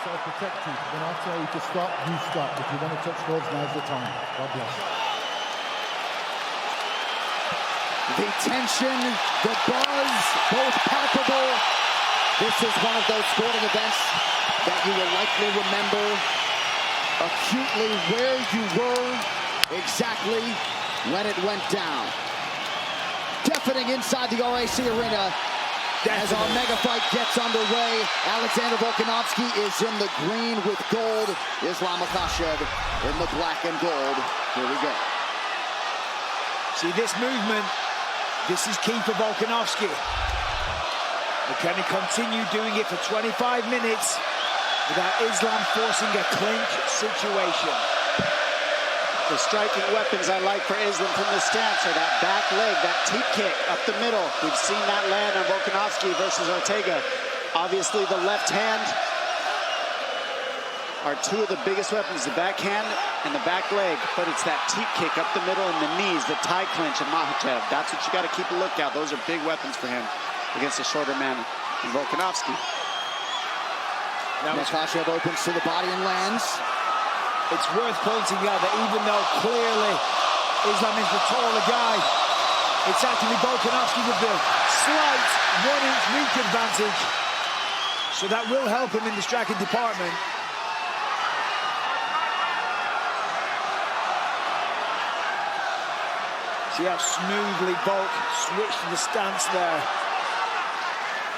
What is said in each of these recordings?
I'll protect you. When I tell you to stop, you stop. If you want to touch gloves, now's the time. God bless. The tension, the buzz, both palpable. This is one of those sporting events that you will likely remember acutely where you were, exactly when it went down. Deafening inside the RAC Arena as our mega fight gets underway. Alexander Volkanovski is in the green with gold. Islam Makhachev in the black and gold. Here we go. See this movement, this is key for Volkanovski. But can he continue doing it for 25 minutes without Islam forcing a clinch situation? The striking weapons I like for Islam from the stance are that back leg, that teep kick up the middle. We've seen that land on Volkanovski versus Ortega. Obviously the left hand are two of the biggest weapons, the backhand and the back leg, but it's that teep kick up the middle and the knees, the tie clinch of Makhachev. That's what you got to keep a lookout. Those are big weapons for him against a shorter man in Volkanovski. Now Makhachev opens to the body and lands. It's worth pointing out that even though clearly Islam is the taller guy, it's actually Volkanovski with the slight 1-inch reach advantage. So that will help him in the striking department. See how smoothly Volk switched to the stance there.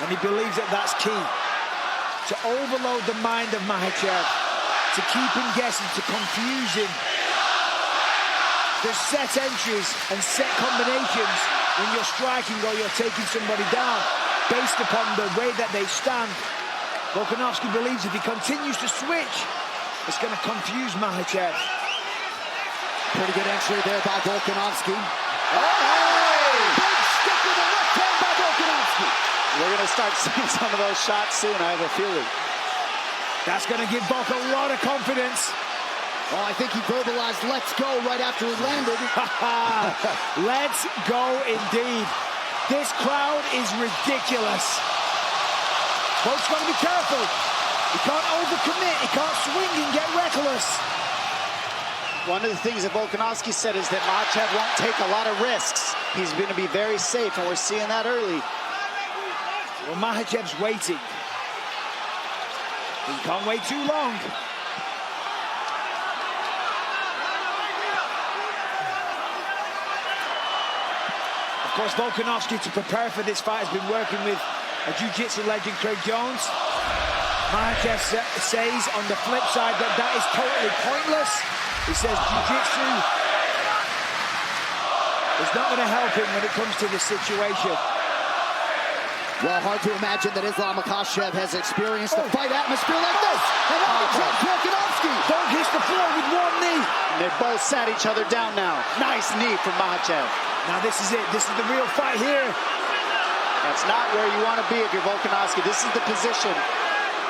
And he believes that that's key. To overload the mind of Makhachev, to keep him guessing, to confuse him. There's set entries and set combinations when you're striking or you're taking somebody down based upon the way that they stand. Volkanovski believes if he continues to switch, it's going to confuse Makhachev. Pretty good entry there by Volkanovski. Hey! Big stick with the left hand by Volkanovski. We're going to start seeing some of those shots soon, I have a feeling. That's going to give Volk a lot of confidence. Oh, I think he verbalized "let's go" right after he landed. Let's go indeed. This crowd is ridiculous. Volk's got to be careful. He can't overcommit. He can't swing and get reckless. One of the things that Volkanovski said is that Makhachev won't take a lot of risks. He's going to be very safe, and we're seeing that early. Well, Makhachev's waiting. He can't wait too long. Of course, Volkanovski, to prepare for this fight, has been working with a jiu-jitsu legend, Craig Jones. Makhachev says on the flip side that that is totally pointless. He says jiu-jitsu is not going to help him when it comes to this situation. Well, hard to imagine that Islam Makhachev has experienced a fight atmosphere like this. And Volkanovski. Volk hits the floor with one knee. And they both sat each other down now. Nice knee from Makhachev. Now this is it. This is the real fight here. That's not where you want to be if you're Volkanovski. This is the position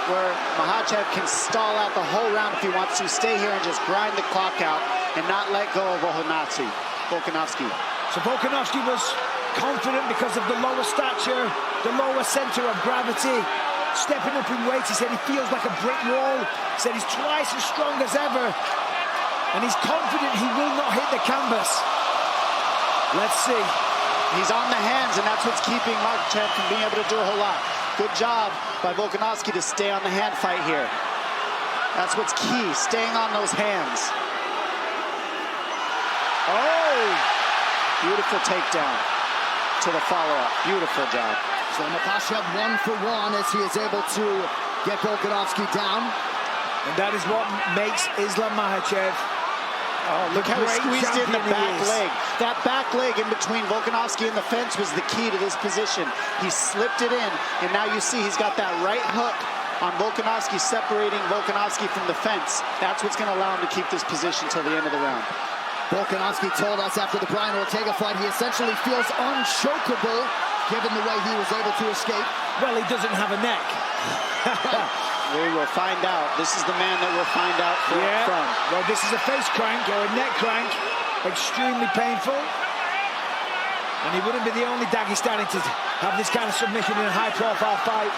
where Makhachev can stall out the whole round if he wants to. Stay here and just grind the clock out and not let go of Volkanovski. So Volkanovski was confident because of the lower stature, the lower center of gravity. Stepping up in weight, he said he feels like a brick wall. He said he's twice as strong as ever. And he's confident he will not hit the canvas. Let's see. He's on the hands, and that's what's keeping Makhachev from being able to do a whole lot. Good job by Volkanovski to stay on the hand fight here. That's what's key, staying on those hands. Oh! Beautiful takedown to the follow-up. Beautiful job. So Makhachev 1 for 1 as he is able to get Volkanovski down. And that is what makes Islam Makhachev. Oh, look how he squeezed in the back leg. That back leg in between Volkanovski and the fence was the key to this position. He slipped it in, and now you see he's got that right hook on Volkanovski, separating Volkanovski from the fence. That's what's going to allow him to keep this position till the end of the round. Volkanovski told us after the Brian Ortega fight he essentially feels unchokeable given the way he was able to escape. Well, he doesn't have a neck. We will find out. This is the man that we'll find out from. Well, this is a face crank or a neck crank. Extremely painful. And he wouldn't be the only Dagestani to have this kind of submission in a high-profile fight.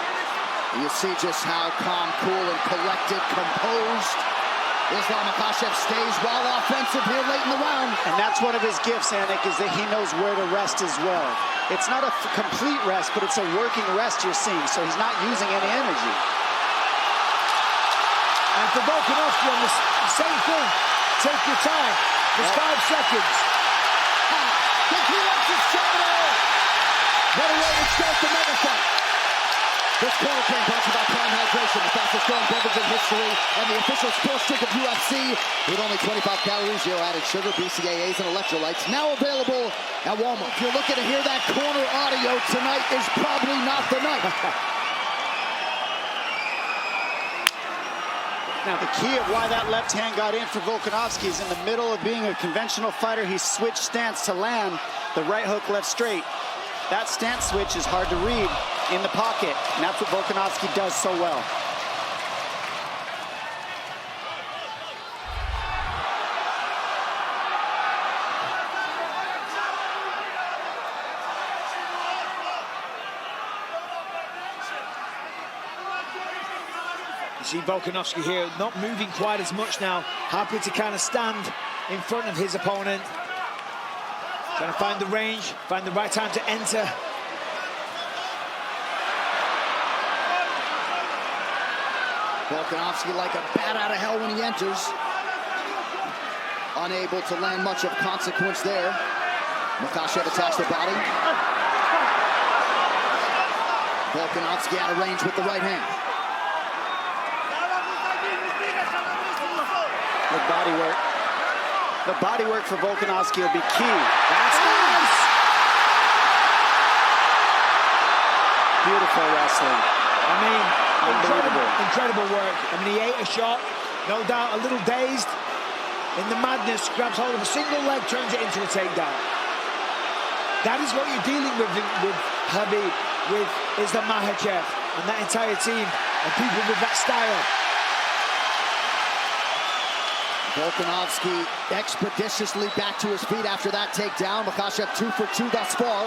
You see just how calm, cool, and collected, composed Islam Makhachev stays while offensive here late in the round. And that's one of his gifts, Anik, is that he knows where to rest as well. It's not a complete rest, but it's a working rest you're seeing, so he's not using any energy. And for Volkanovski on the same thing, take your time. There's 5 seconds. Think he lets his shot out. What a way to start the mega fight. This corner came brought to you by Prime Hydration, the fastest growing beverage in history, and the official sports drink of UFC, with only 25 calories, 0 added sugar, BCAAs, and electrolytes. Now available at Walmart. If you're looking to hear that corner audio, tonight is probably not the night. Now, the key of why that left hand got in for Volkanovski is in the middle of being a conventional fighter, he switched stance to land the right hook left straight. That stance switch is hard to read in the pocket, and that's what Volkanovski does so well. You see Volkanovski here not moving quite as much now, happy to kind of stand in front of his opponent. Trying to find the range, find the right time to enter. Volkanovski like a bat out of hell when he enters. Unable to land much of consequence there. Makhachev attacks the body. Volkanovski out of range with the right hand. Good body work. The body work for Volkanovski will be key. That's nice! Beautiful wrestling. I mean, unbelievable. Incredible work. I mean, he ate a shot, no doubt a little dazed. In the madness, grabs hold of a single leg, turns it into a takedown. That is what you're dealing with Khabib, with Islam Makhachev, and that entire team, and people with that style. Volkanovski expeditiously back to his feet after that takedown. Makhachev 2 for 2 thus far.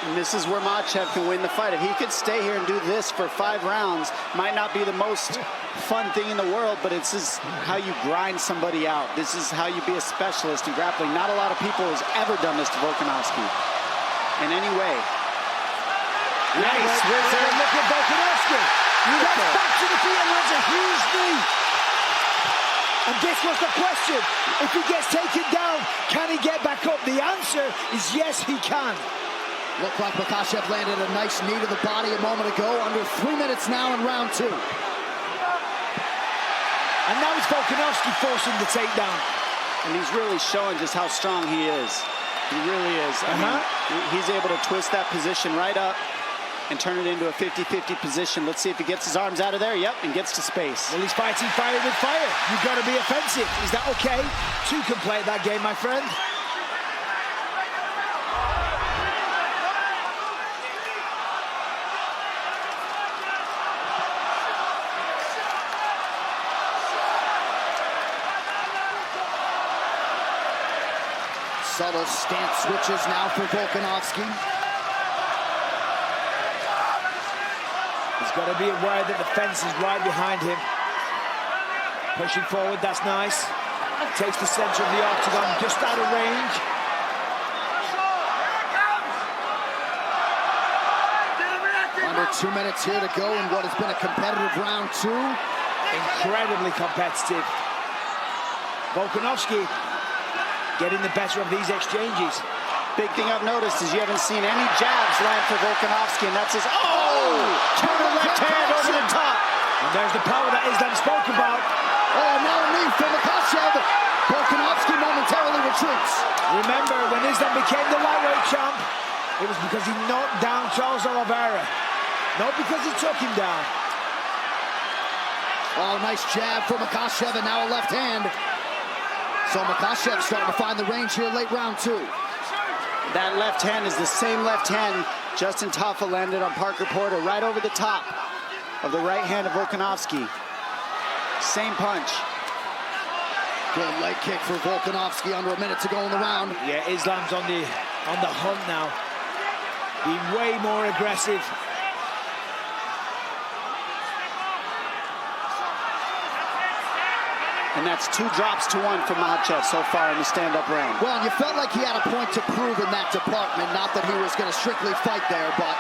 And this is where Makhachev can win the fight. If he could stay here and do this for 5 rounds, might not be the most fun thing in the world, but it's just how you grind somebody out. This is how you be a specialist in grappling. Not a lot of people has ever done this to Volkanovski in any way. Nice. Look at Volkanovski. He gets back to the feet and lands a huge knee. And this was the question. If he gets taken down, can he get back up? The answer is yes, he can. Looked like Makhachev landed a nice knee to the body a moment ago. Under 3 minutes now in round 2. And now it's Volkanovski forcing the takedown. And he's really showing just how strong he is. He really is. I mean, he's able to twist that position right up and turn it into a 50-50 position. Let's see if he gets his arms out of there. Yep, and gets to space. Well, he's fighting fire with fire. You've got to be offensive. Is that okay? 2 can play that game, my friend. Subtle stance switches now for Volkanovski. He's got to be aware that the fence is right behind him. Pushing forward, that's nice. Takes the center of the octagon, just out of range. Under 2 minutes here to go in what has been a competitive round 2. Incredibly competitive. Volkanovski getting the better of these exchanges. Big thing I've noticed is you haven't seen any jabs land for Volkanovski, and that's his counter left hand over the top. And there's the power that Islam spoke about. Oh, now a knee for Makhachev. Volkanovski momentarily retreats. Remember, when Islam became the lightweight champ, it was because he knocked down Charles Oliveira, not because he took him down. Oh, nice jab for Makhachev, and now a left hand. So Makhachev starting to find the range here late round 2. That left hand is the same left hand Justin Tafa landed on Parker Porter, right over the top of the right hand of Volkanovski. Same punch. Good leg kick for Volkanovski under a minute to go in the round. Yeah, Islam's on the hunt now. Being way more aggressive. And that's 2 drops to 1 for Makhachev so far in the stand-up round. Well, and you felt like he had a point to prove in that department. Not that he was going to strictly fight there, but...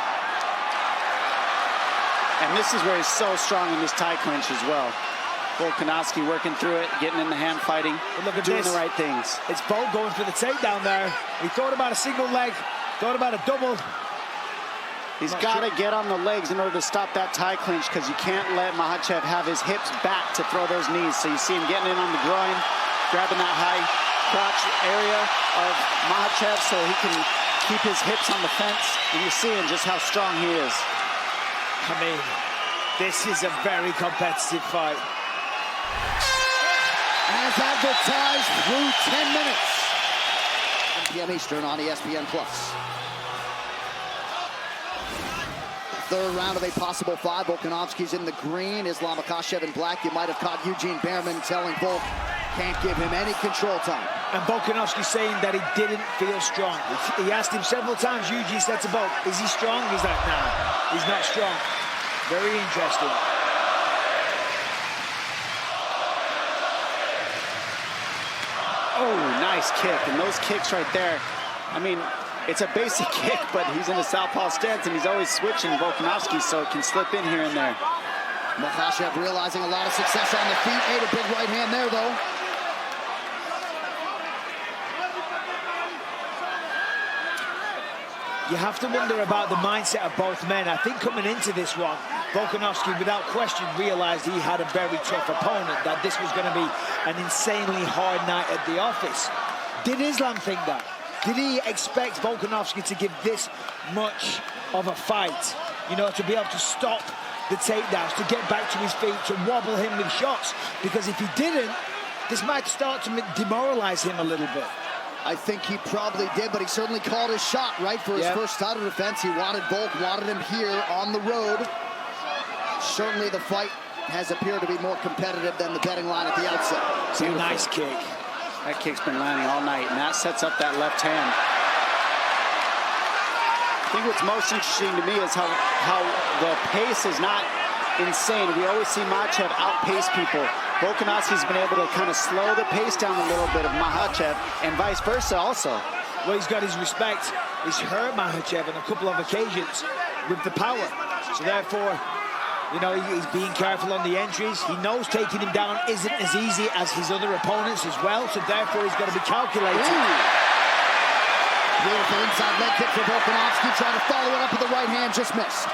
And this is where he's so strong in this tie clinch as well. Volkanovski working through it, getting in the hand fighting, look at doing this. the right things. It's Volk going for the takedown there. He thought about a single leg, thought about a double. He's got to get on the legs in order to stop that tie clinch, because you can't let Makhachev have his hips back to throw those knees. So you see him getting in on the groin, grabbing that high crotch area of Makhachev so he can keep his hips on the fence. And you're seeing just how strong he is. I mean, this is a very competitive fight. As advertised, through 10 minutes. 1 p.m. Eastern on ESPN+. Third round of a possible 5. Volkanovski's in the green. Islam Makhachev in black. You might have caught Eugene Behrman telling Volk can't give him any control time. And Volkanovski saying that he didn't feel strong. He asked him several times, Eugene said to Volk, is he strong? He's like, nah, he's not strong. Very interesting. Oh, nice kick. And those kicks right there, I mean, it's a basic kick, but he's in a southpaw stance, and he's always switching Volkanovski, so it can slip in here and there. Makhachev realizing a lot of success on the feet. Ate a big right hand there, though. You have to wonder about the mindset of both men. I think coming into this one, Volkanovski, without question, realized he had a very tough opponent, that this was going to be an insanely hard night at the office. Did Islam think that? Did he expect Volkanovski to give this much of a fight? You know, to be able to stop the takedowns, to get back to his feet, to wobble him with shots? Because if he didn't, this might start to demoralize him a little bit. I think he probably did, but he certainly called his shot, right, for his first title defense. He wanted Volk, wanted him here on the road. Certainly the fight has appeared to be more competitive than the betting line at the outset. It's a nice kick. That kick's been landing all night, and that sets up that left hand. I think what's most interesting to me is how the pace is not insane. We always see Makhachev outpace people. Volkanovski's been able to kind of slow the pace down a little bit of Makhachev, and vice versa also. Well, he's got his respect. He's hurt Makhachev on a couple of occasions with the power. So therefore, you know, he's being careful on the entries. He knows taking him down isn't as easy as his other opponents as well. So therefore, he's got to be calculated. Beautiful inside leg kick for Volkanovski. Trying to follow it up with the right hand, just missed.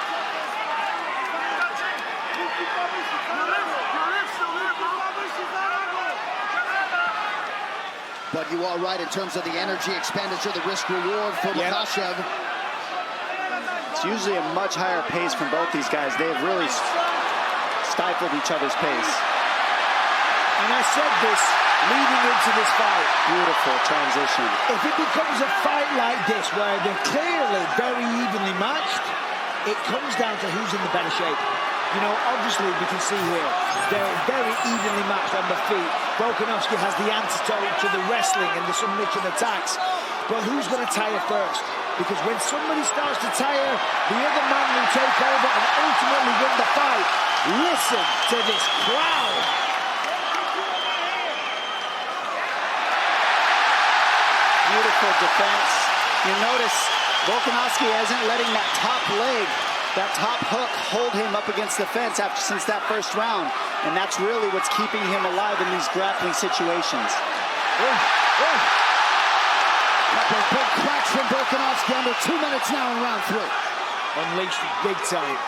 But you are right in terms of the energy expenditure, the risk reward for Makhachev. It's usually a much higher pace from both these guys. They have really stifled each other's pace. And I said this leading into this fight. Beautiful transition. If it becomes a fight like this, where they're clearly very evenly matched, it comes down to who's in the better shape. You know, obviously we can see here, they're very evenly matched on the feet. Volkanovski has the antidote to the wrestling and the submission attacks. But who's going to tire first? Because when somebody starts to tire, the other man will take over and ultimately win the fight. Listen to this crowd. Beautiful defense. You notice Volkanovski isn't letting that top leg, that top hook, hold him up against the fence since that first round. And that's really what's keeping him alive in these grappling situations. Couple of big cracks from Volkanovski, under 2 minutes now in round 3. Unleashed big time.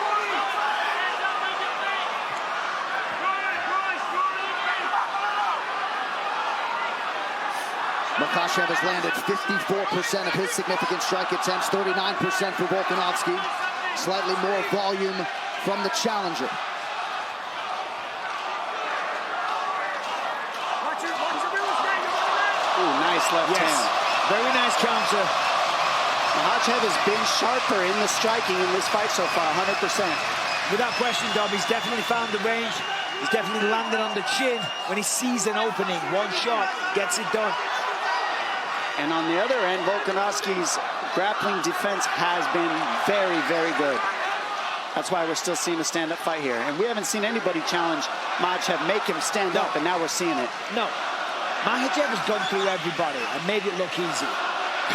Makhachev has landed 54% of his significant strike attempts, 39% for Volkanovski. Slightly more volume from the challenger. Ooh, nice left hand. Very nice counter. Makhachev has been sharper in the striking in this fight so far, 100%. Without question, Dob, he's definitely found the range. He's definitely landed on the chin when he sees an opening. One shot gets it done. And on the other end, Volkanovski's grappling defense has been very, very good. That's why we're still seeing a stand-up fight here. And we haven't seen anybody challenge Makhachev, make him stand up, and now we're seeing it. No. Makhachev has gone through everybody and made it look easy.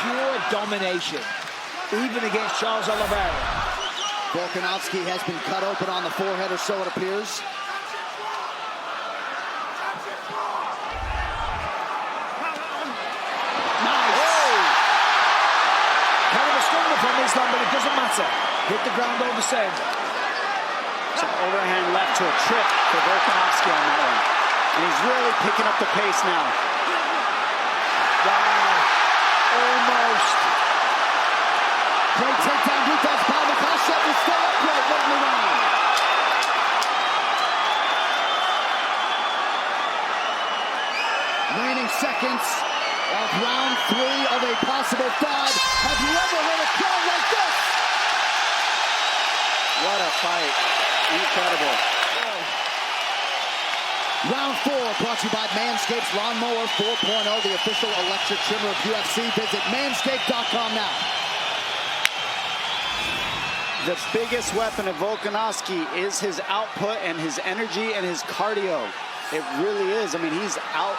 Pure domination, even against Charles Oliveira. Volkanovski has been cut open on the forehead, or so it appears. From Islam, but it doesn't matter. Hit the ground all the same. So overhand left to a trip for Volkanovski on that one. And he's really picking up the pace now. Wow. Almost. Great takedown defense by Makhachev. Is still upright, winning the round. Remaining seconds of round 3 of a possible 5. Have you ever heard a crowd like this? What a fight. Incredible. Round 4 brought to you by Manscaped's Lawnmower 4.0, the official electric trimmer of UFC. Visit manscaped.com now. The biggest weapon of Volkanovski is his output and his energy and his cardio. It really is. I mean, he's out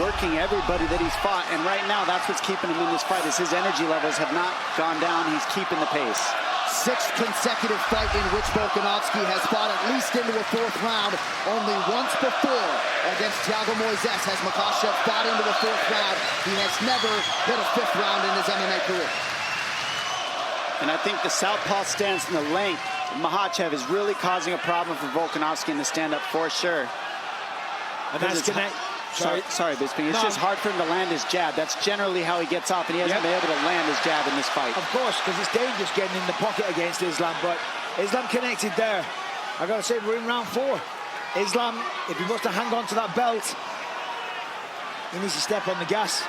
working everybody that he's fought, and right now that's what's keeping him in this fight, is his energy levels have not gone down. He's keeping the pace. 6th consecutive fight in which Volkanovski has fought at least into a 4th round. Only once before against Thiago Moises has Makhachev fought into a 4th round. He has never hit a 5th round in his MMA career. And I think the southpaw stance and the length of Makhachev is really causing a problem for Volkanovski in the stand-up for sure. And that's Sorry, Bisping. It's just hard for him to land his jab. That's generally how he gets off, and he hasn't been able to land his jab in this fight. Of course, because it's dangerous getting in the pocket against Islam, but Islam connected there. I got to say, we're in round 4. Islam, if he wants to hang on to that belt, he needs to step on the gas.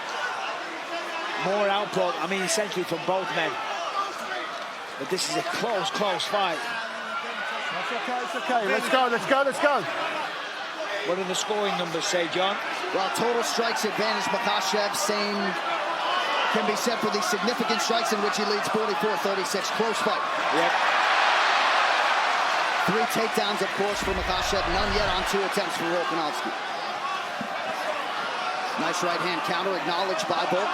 More output, I mean, essentially from both men. But this is a close fight. That's okay, it's okay. Let's go. What do the scoring numbers say, John? Well, total strikes advantage Makhachev, same can be said for the significant strikes in which he leads 44-36. Close fight. Yep. 3 takedowns, of course, for Makhachev. None yet on 2 attempts for Volkanovski. Nice right hand counter acknowledged by Volk.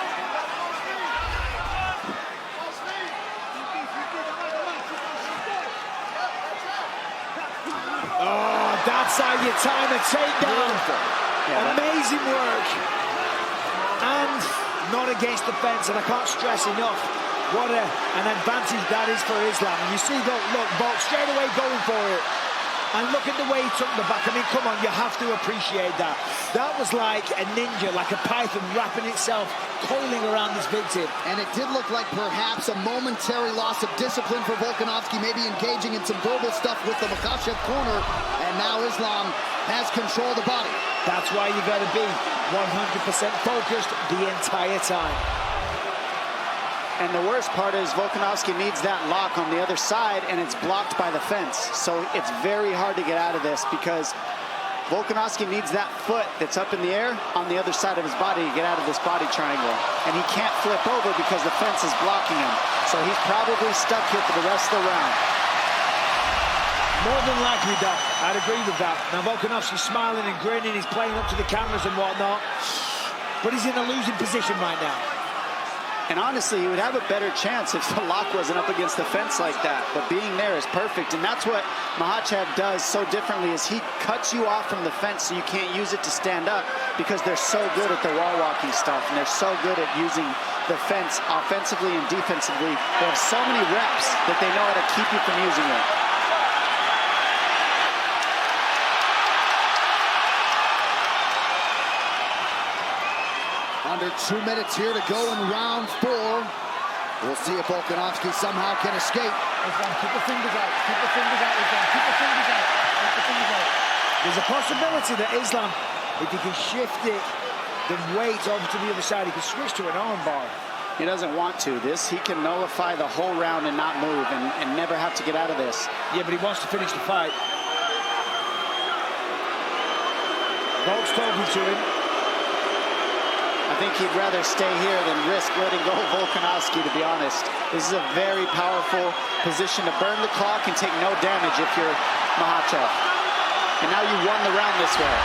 Oh, that's how you time a takedown. Yeah, amazing work. And not against the fence, and I can't stress enough what an advantage that is for Islam. And you see, look, Volk straight away going for it. And look at the way he took the back. I mean, come on, you have to appreciate that. That was like a ninja, like a python wrapping itself, coiling around this victim. And it did look like perhaps a momentary loss of discipline for Volkanovski, maybe engaging in some verbal stuff with the Makhachev corner. And now Islam has control of the body. That's why you got to be 100% focused the entire time. And the worst part is Volkanovski needs that lock on the other side, and it's blocked by the fence. So it's very hard to get out of this because Volkanovski needs that foot that's up in the air on the other side of his body to get out of this body triangle. And he can't flip over because the fence is blocking him. So he's probably stuck here for the rest of the round. More than likely, Doc. I'd agree with that. Now Volkanovski's smiling and grinning. He's playing up to the cameras and whatnot. But he's in a losing position right now. And honestly, he would have a better chance if the lock wasn't up against the fence like that. But being there is perfect. And that's what Makhachev does so differently, is he cuts you off from the fence so you can't use it to stand up, because they're so good at the wall walking stuff. And they're so good at using the fence offensively and defensively. They have so many reps that they know how to keep you from using it. Under 2 minutes here to go in round 4. We'll see if Volkanovski somehow can escape. Islam, keep the fingers out. Keep the fingers out, Islam. Keep the fingers out. Keep the fingers out. There's a possibility that Islam, if he can shift it, the weight over to the other side, he can switch to an arm bar. He doesn't want to. He can nullify the whole round and not move and never have to get out of this. Yeah, but he wants to finish the fight. Volk's talking to him. I think he'd rather stay here than risk letting go of Volkanovski, to be honest. This is a very powerful position to burn the clock and take no damage if you're Makhachev. And now you won the round this way.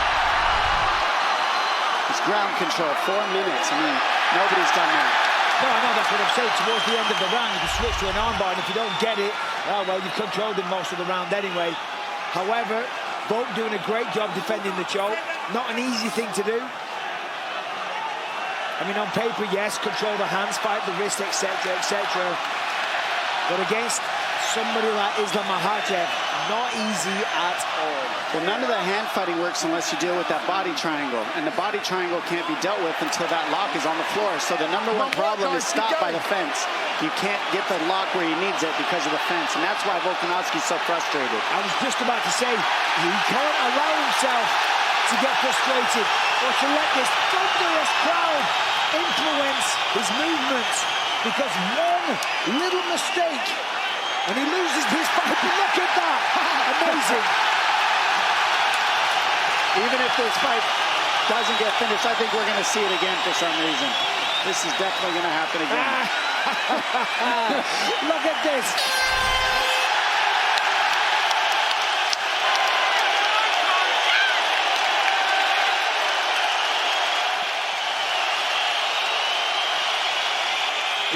It's ground control, 4 minutes. I mean, nobody's done that. No, I know, that's what I'm saying. Towards the end of the round, you can switch to an armbar, and if you don't get it, oh, well, you've controlled him most of the round anyway. However, Volk doing a great job defending the choke. Not an easy thing to do. I mean, on paper, yes, control the hands, fight the wrist, etc., etc. But against somebody like Islam Makhachev, not easy at all. Well, none of the hand fighting works unless you deal with that body triangle. And the body triangle can't be dealt with until that lock is on the floor. So the number one problem is stopped by the fence. You can't get the lock where he needs it because of the fence. And that's why Volkanovski's so frustrated. I was just about to say, he can't allow himself to get frustrated or to let this thunderous crowd influence his movements, because one little mistake and he loses his fight. Look at that! Amazing. Even if this fight doesn't get finished, I think we're going to see it again for some reason. This is definitely going to happen again. Look at this.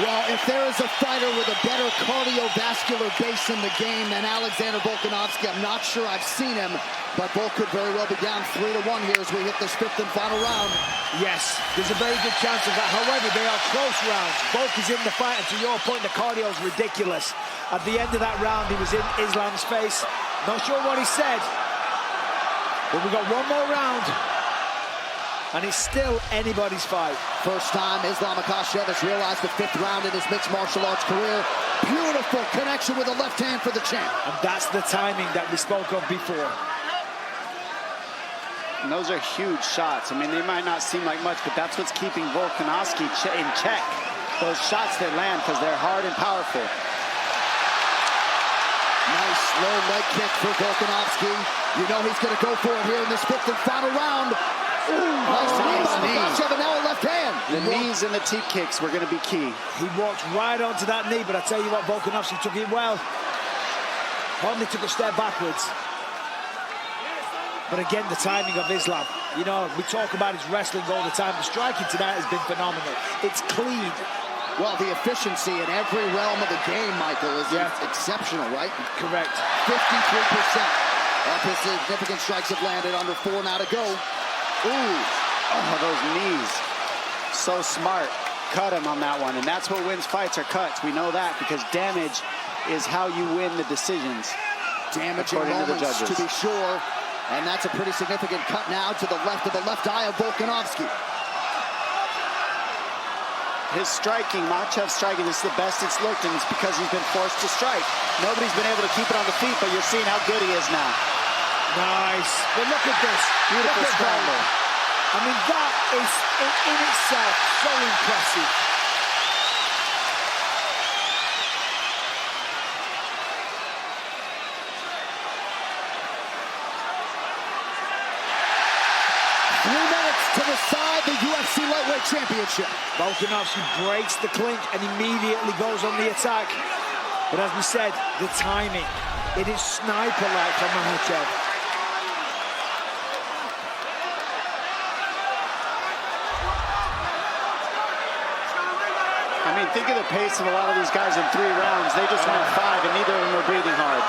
Well, if there is a fighter with a better cardiovascular base in the game than Alexander Volkanovski, I'm not sure I've seen him, but Volk could very well be down 3-1 here as we hit this 5th and final round. Yes, there's a very good chance of that. However, they are close rounds. Volk is in the fight, and to your point, the cardio is ridiculous. At the end of that round, he was in Islam's face. Not sure what he said, but we've got one more round. And it's still anybody's fight. First time Islam Makhachev has realized the 5th round in his mixed martial arts career. Beautiful connection with the left hand for the champ. And that's the timing that we spoke of before. And those are huge shots. I mean, they might not seem like much, but that's what's keeping Volkanovski in check. Those shots that land, because they're hard and powerful. Nice low leg kick for Volkanovski. You know he's going to go for it here in this 5th and final round. Ooh, nice knee by Makhachev, and now a left hand. The knees and the teep kicks were going to be key. He walked right onto that knee, but I tell you what, Volkanovski took it well. Only took a step backwards. But again, the timing of Islam. You know, we talk about his wrestling all the time. The striking tonight has been phenomenal. It's clean. Well, the efficiency in every realm of the game, Michael, is exceptional, right? Correct. 53% of his significant strikes have landed, under 4 now to go. Ooh, oh, those knees. So smart. Cut him on that one. And that's what wins fights, are cuts. We know that because damage is how you win the decisions. Damaging moments, to be sure. And that's a pretty significant cut now to the left of the left eye of Volkanovski. His striking, Makhachev's striking, this is the best it's looked, and it's because he's been forced to strike. Nobody's been able to keep it on the feet, but you're seeing how good he is now. Nice. But look at this. Beautiful scramble. I mean, that is in itself so impressive. To decide the UFC Lightweight Championship. Volkanovski breaks the clink and immediately goes on the attack. But as we said, the timing, it is sniper-like from Makhachev. I mean, think of the pace of a lot of these guys in 3 rounds. They just went 5, and neither of them were breathing hard.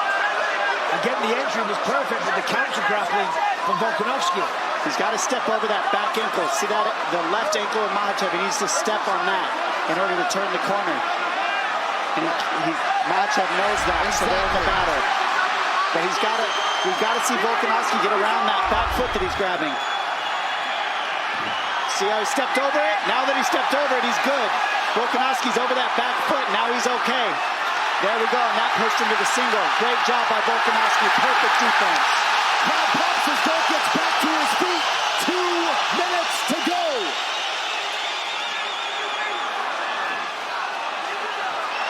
Again, the entry was perfect, but the counter-grappling from Volkanovski. He's got to step over that back ankle. See that? The left ankle of Makhachev. He needs to step on that in order to turn the corner. And Makhachev knows that, so they're in the battle. But we've got to see Volkanovski get around that back foot that he's grabbing. See how he stepped over it? Now that he stepped over it, he's good. Volkanovski's over that back foot. Now he's okay. There we go, and that pushed him to the single. Great job by Volkanovski. Perfect defense. Crowd pops as Volk gets back to his feet. 2 minutes to go.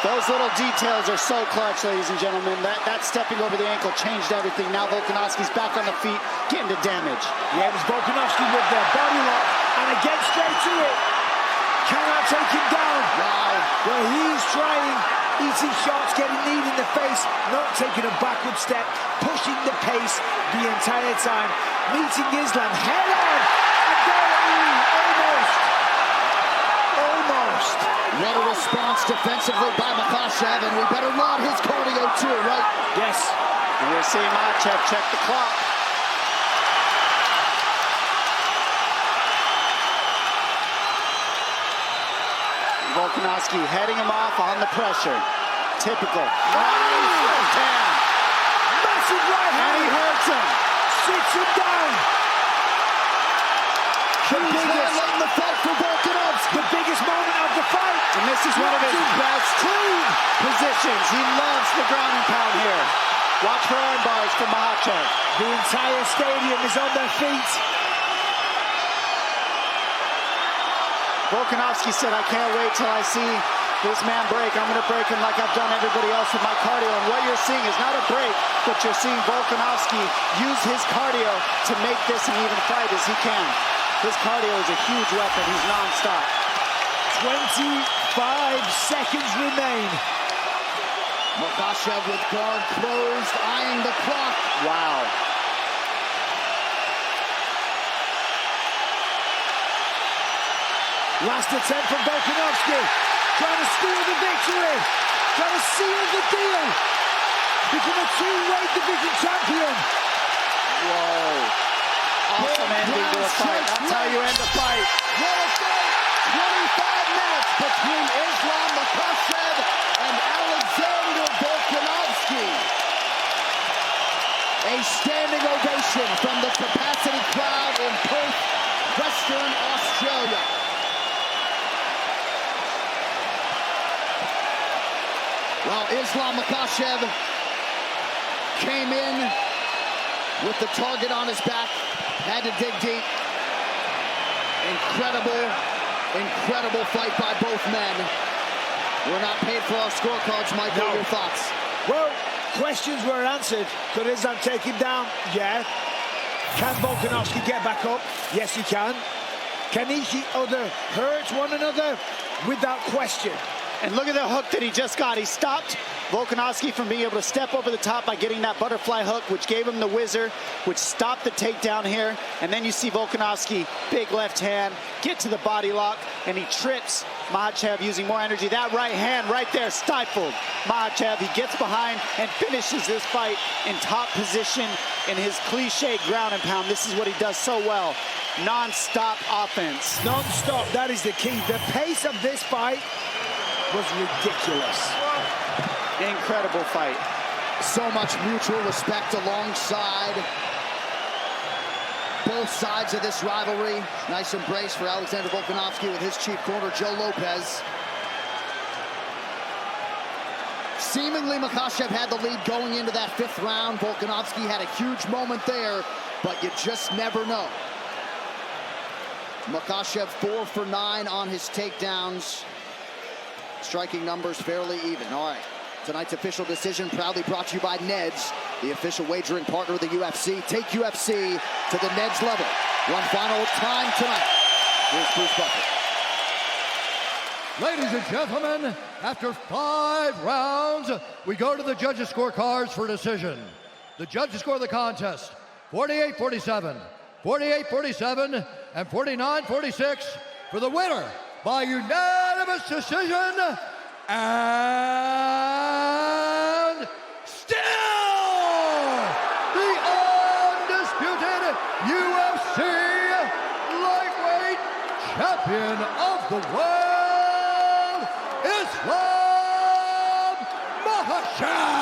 Those little details are so clutch, ladies and gentlemen. That stepping over the ankle changed everything. Now Volkanovski's back on the feet, getting to damage. Yeah, it was Volkanovski with the body lock, and again straight to it. cannot take him down. Wow. Well, he's trying, eating shots, getting kneed in the face, not taking a backward step, pushing the pace the entire time, meeting Islam head on, and there, almost. What a response defensively by Makhachev, and we better laud his cardio too, right? Yes. And we're seeing Makhachev check the clock. Volkanovski heading him off on the pressure. Typical. Nice left hand. Massive right hand. And he hurts him. Sits him down. Late in the fight for Volkanovski. The biggest moment of the fight. And this is one of his best positions. He loves the ground and pound here. Watch for arm bars from Makhachev. The entire stadium is on their feet. Volkanovski said, I can't wait till I see this man break. I'm going to break him like I've done everybody else with my cardio. And what you're seeing is not a break, but you're seeing Volkanovski use his cardio to make this an even fight as he can. His cardio is a huge weapon. He's non-stop. 25 seconds remain. Makhachev with guard closed, eyeing the clock. Wow. Last attempt from Volkanovski. Trying to steal the victory. Trying to seal the deal. Become a two-weight division champion. Whoa. Awesome ending to a fight. That's how you end a fight. What a fight! 25 minutes between Islam Makhachev and Alexander Volkanovski. A standing ovation from the capacity crowd in Perth, Western Australia. Well, Islam Makhachev came in with the target on his back, had to dig deep. Incredible fight by both men. We're not paid for our scorecards, Michael. No. Your thoughts? Well, questions were answered. Could Islam take him down? Yeah. Can Volkanovski get back up? Yes, he can. Can each other hurt one another? Without question. And look at the hook that he just got. He stopped Volkanovski from being able to step over the top by getting that butterfly hook, which gave him the whizzer, which stopped the takedown here. And then you see Volkanovski, big left hand, get to the body lock, and he trips Makhachev using more energy. That right hand right there stifled Makhachev. He gets behind and finishes this fight in top position in his cliche ground and pound. This is what he does so well. Non-stop offense. Non-stop, that is the key. The pace of this fight was ridiculous. Incredible fight. So much mutual respect alongside both sides of this rivalry. Nice embrace for Alexander Volkanovski with his chief corner, Joe Lopez. Seemingly, Makhachev had the lead going into that fifth round. Volkanovski had a huge moment there, but you just never know. Makhachev 4 for 9 on his takedowns. Striking numbers fairly even. All right. Tonight's official decision proudly brought to you by Neds, the official wagering partner of the UFC. Take UFC to the Neds level. One final time tonight. Here's Bruce Buffer. Ladies and gentlemen, after 5 rounds, we go to the judges' scorecards for decision. The judges score the contest 48-47, 48-47, and 49-46 for the winner by unanimous decision, and still the undisputed UFC lightweight champion of the world, Islam Makhachev.